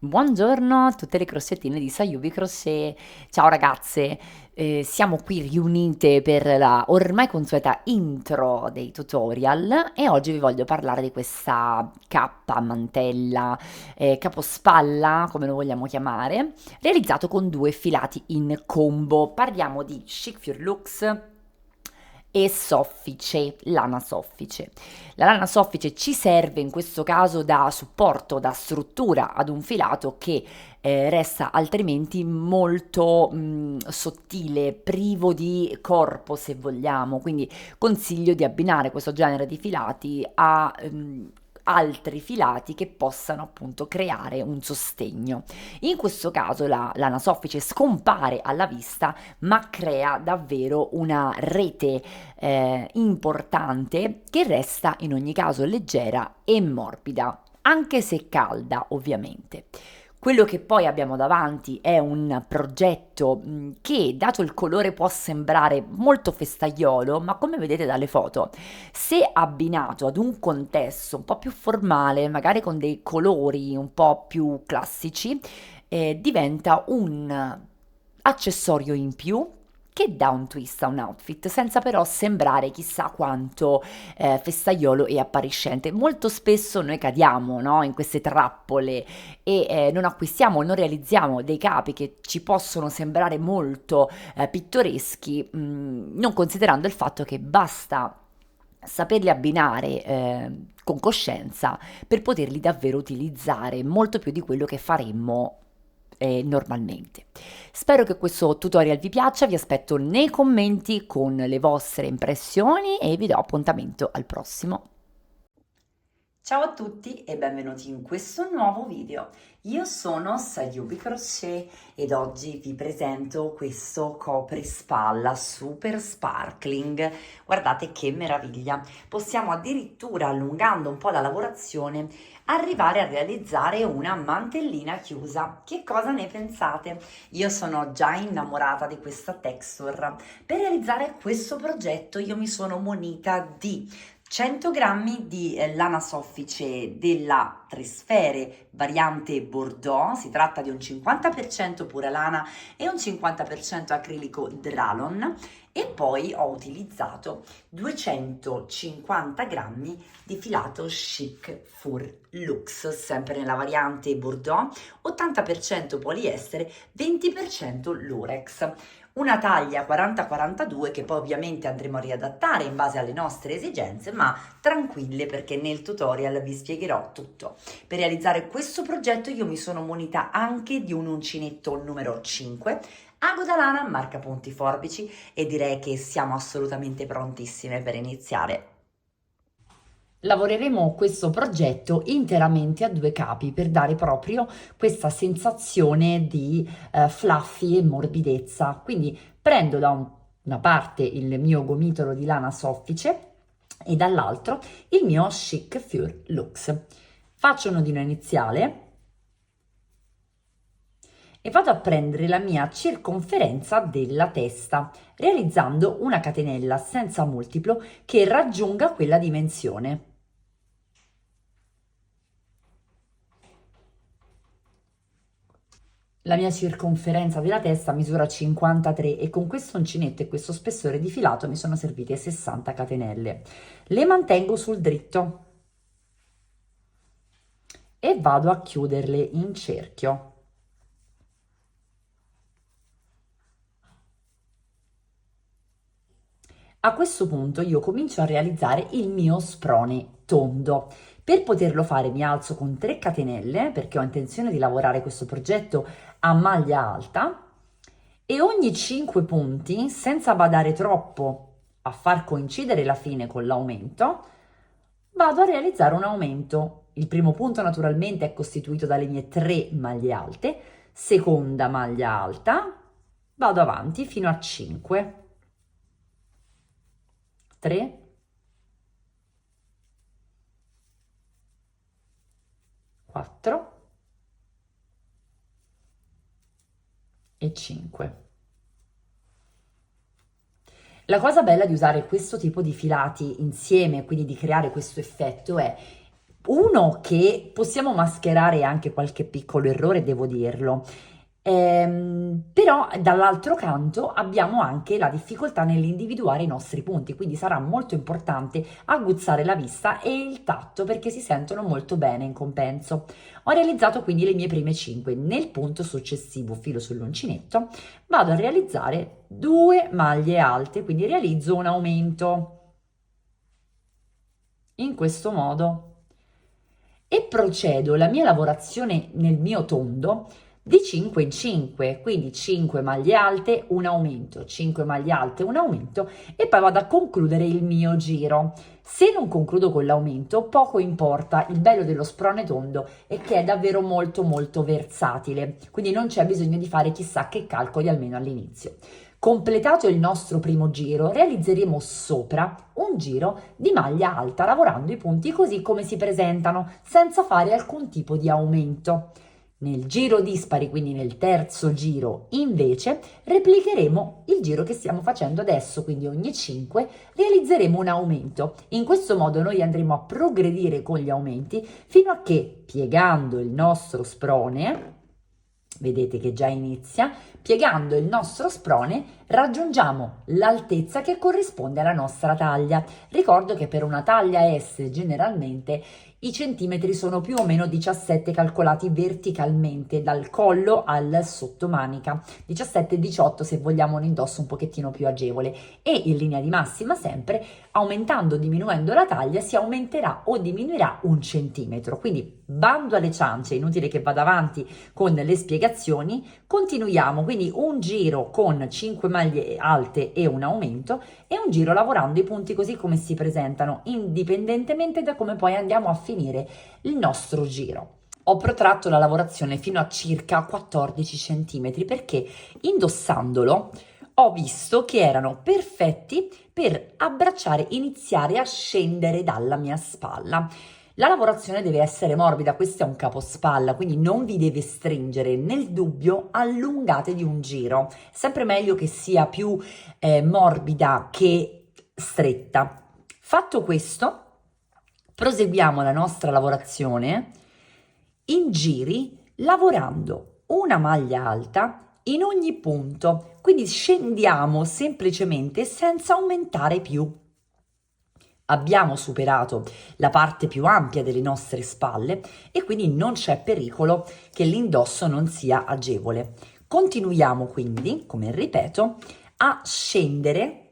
Buongiorno a tutte le croccettine di Sayubi Crochet. Ciao ragazze, siamo qui riunite per la ormai consueta intro dei tutorial e oggi vi voglio parlare di questa cappa, mantella, capospalla, come lo vogliamo chiamare, realizzato con due filati in combo. Parliamo di Chic Fur Lux e soffice, lana soffice. La lana soffice ci serve in questo caso da supporto, da struttura ad un filato che resta altrimenti molto sottile, privo di corpo se vogliamo, quindi consiglio di abbinare questo genere di filati a altri filati che possano appunto creare un sostegno. In questo caso la lana soffice scompare alla vista ma crea davvero una rete importante che resta in ogni caso leggera e morbida, anche se calda ovviamente. Quello che poi abbiamo davanti è un progetto che, dato il colore, può sembrare molto festaiolo, ma come vedete dalle foto, se abbinato ad un contesto un po' più formale, magari con dei colori un po' più classici, diventa un accessorio in più che dà un twist a un outfit senza però sembrare chissà quanto festaiolo e appariscente. Molto spesso noi cadiamo, no, in queste trappole e non acquistiamo, non realizziamo dei capi che ci possono sembrare molto pittoreschi, non considerando il fatto che basta saperli abbinare con coscienza per poterli davvero utilizzare molto più di quello che faremmo normalmente. Spero che questo tutorial vi piaccia, vi aspetto nei commenti con le vostre impressioni e vi do appuntamento al prossimo. Ciao a tutti e benvenuti in questo nuovo video. Io sono Sayubi Crochet ed oggi vi presento questo coprispalla super sparkling. Guardate che meraviglia! Possiamo addirittura, allungando un po' la lavorazione, arrivare a realizzare una mantellina chiusa. Che cosa ne pensate? Io sono già innamorata di questa texture. Per realizzare questo progetto io mi sono munita di 100 grammi di lana soffice della Tresfere variante Bordeaux, si tratta di un 50% pura lana e un 50% acrilico Dralon, e poi ho utilizzato 250 grammi di filato Chic Fur Lux, sempre nella variante Bordeaux, 80% poliestere, 20% lurex. Una taglia 40-42 che poi ovviamente andremo a riadattare in base alle nostre esigenze, ma tranquille perché nel tutorial vi spiegherò tutto. Per realizzare questo progetto io mi sono munita anche di un uncinetto numero 5, ago da lana marca Punti Forbici, e direi che siamo assolutamente prontissime per iniziare. Lavoreremo questo progetto interamente a due capi per dare proprio questa sensazione di fluffy e morbidezza. Quindi prendo da una parte il mio gomitolo di lana soffice e dall'altro il mio Chic Fur Lux. Faccio un nodino iniziale e vado a prendere la mia circonferenza della testa, realizzando una catenella senza multiplo che raggiunga quella dimensione. La mia circonferenza della testa misura 53 e con questo uncinetto e questo spessore di filato mi sono servite 60 catenelle. Le mantengo sul dritto e vado a chiuderle in cerchio. A questo punto io comincio a realizzare il mio sprone tondo. Per poterlo fare mi alzo con 3 catenelle perché ho intenzione di lavorare questo progetto a maglia alta e ogni 5 punti, senza badare troppo a far coincidere la fine con l'aumento, vado a realizzare un aumento. Il primo punto naturalmente è costituito dalle mie 3 maglie alte, seconda maglia alta, vado avanti fino a 5. 3, 4 e 5. La cosa bella di usare questo tipo di filati insieme, quindi di creare questo effetto, è Uno che possiamo mascherare anche qualche piccolo errore, devo dirlo. Però dall'altro canto abbiamo anche la difficoltà nell'individuare i nostri punti, quindi sarà molto importante aguzzare la vista e il tatto perché si sentono molto bene in compenso. Ho realizzato quindi le mie prime 5. Nel punto successivo, filo sull'uncinetto, vado a realizzare 2 maglie alte, quindi realizzo un aumento in questo modo e procedo la mia lavorazione nel mio tondo di 5 in 5, quindi 5 maglie alte, un aumento, 5 maglie alte, un aumento e poi vado a concludere il mio giro. Se non concludo con l'aumento, poco importa, il bello dello sprone tondo è che è davvero molto molto versatile, quindi non c'è bisogno di fare chissà che calcoli almeno all'inizio. Completato il nostro primo giro, realizzeremo sopra un giro di maglia alta, lavorando i punti così come si presentano, senza fare alcun tipo di aumento. Nel giro dispari, quindi nel terzo giro, invece, replicheremo il giro che stiamo facendo adesso, quindi ogni 5 realizzeremo un aumento. In questo modo noi andremo a progredire con gli aumenti fino a che, piegando il nostro sprone, vedete che già inizia, piegando il nostro sprone raggiungiamo l'altezza che corrisponde alla nostra taglia. Ricordo che per una taglia S generalmente i centimetri sono più o meno 17 calcolati verticalmente dal collo al sottomanica, 17-18 se vogliamo un indosso un pochettino più agevole e in linea di massima sempre aumentando o diminuendo la taglia si aumenterà o diminuirà un centimetro. Quindi bando alle ciance, inutile che vada avanti con le spiegazioni, continuiamo quindi un giro con 5 maglie alte e un aumento e un giro lavorando i punti così come si presentano indipendentemente da come poi andiamo a finire il nostro giro. Ho protratto la lavorazione fino a circa 14 cm perché indossandolo ho visto che erano perfetti per abbracciare, iniziare a scendere dalla mia spalla. La lavorazione deve essere morbida, questo è un capospalla, quindi non vi deve stringere, nel dubbio allungate di un giro, sempre meglio che sia più morbida che stretta. Fatto questo, proseguiamo la nostra lavorazione in giri lavorando una maglia alta in ogni punto, quindi scendiamo semplicemente senza aumentare più. Abbiamo superato la parte più ampia delle nostre spalle e quindi non c'è pericolo che l'indosso non sia agevole. Continuiamo quindi, come ripeto, a scendere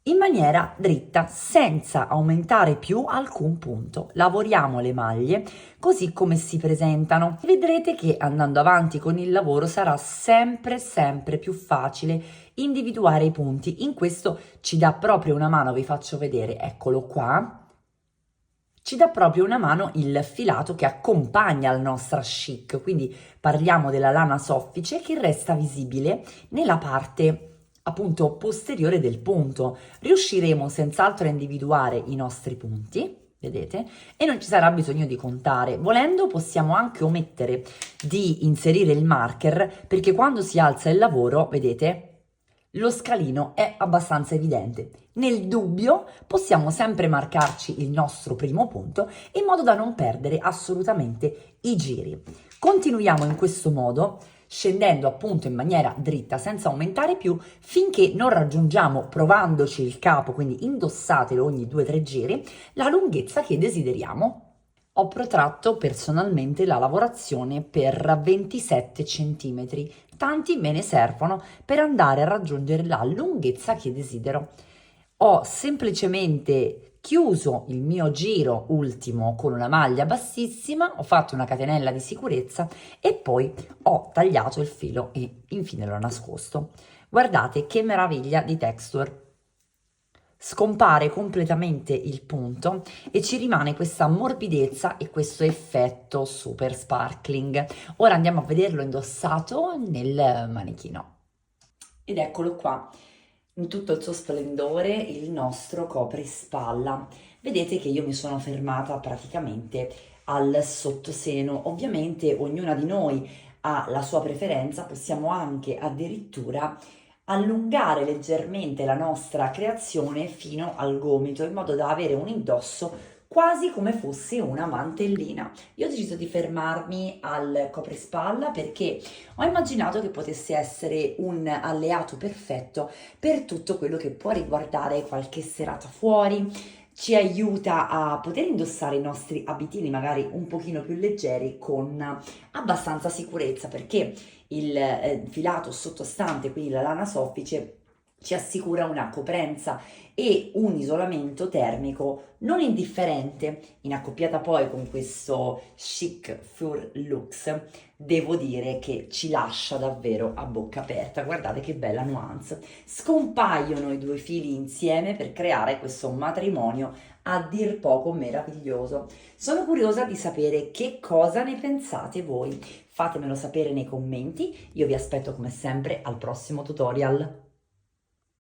in maniera dritta senza aumentare più alcun punto. Lavoriamo le maglie così come si presentano. Vedrete che andando avanti con il lavoro sarà sempre più facile individuare i punti. In questo ci dà proprio una mano, vi faccio vedere, eccolo qua. Ci dà proprio una mano il filato che accompagna la nostra chic, quindi parliamo della lana soffice che resta visibile nella parte appunto posteriore del punto. Riusciremo senz'altro a individuare i nostri punti, vedete? E non ci sarà bisogno di contare. Volendo possiamo anche omettere di inserire il marker perché quando si alza il lavoro, vedete, lo scalino è abbastanza evidente. Nel dubbio possiamo sempre marcarci il nostro primo punto in modo da non perdere assolutamente i giri. Continuiamo in questo modo, scendendo appunto in maniera dritta senza aumentare più finché non raggiungiamo, provandoci il capo, quindi indossatelo ogni 2-3 giri, la lunghezza che desideriamo. Ho protratto personalmente la lavorazione per 27 cm, tanti me ne servono per andare a raggiungere la lunghezza che desidero. Ho semplicemente chiuso il mio giro ultimo con una maglia bassissima, ho fatto una catenella di sicurezza e poi ho tagliato il filo e infine l'ho nascosto. Guardate che meraviglia di texture! Scompare completamente il punto e ci rimane questa morbidezza e questo effetto super sparkling. Ora andiamo a vederlo indossato nel manichino. Ed eccolo qua, in tutto il suo splendore, il nostro coprispalla. Vedete che io mi sono fermata praticamente al sottoseno. Ovviamente ognuna di noi ha la sua preferenza, possiamo anche addirittura allungare leggermente la nostra creazione fino al gomito in modo da avere un indosso quasi come fosse una mantellina. Io ho deciso di fermarmi al coprispalla perché ho immaginato che potesse essere un alleato perfetto per tutto quello che può riguardare qualche serata fuori, ci aiuta a poter indossare i nostri abitini magari un pochino più leggeri con abbastanza sicurezza, perché il filato sottostante, quindi la lana soffice, ci assicura una coprenza e un isolamento termico non indifferente. In accoppiata poi con questo chic fur looks, devo dire che ci lascia davvero a bocca aperta. Guardate che bella nuance. Scompaiono i due fili insieme per creare questo matrimonio a dir poco meraviglioso. Sono curiosa di sapere che cosa ne pensate voi. Fatemelo sapere nei commenti, io vi aspetto come sempre al prossimo tutorial.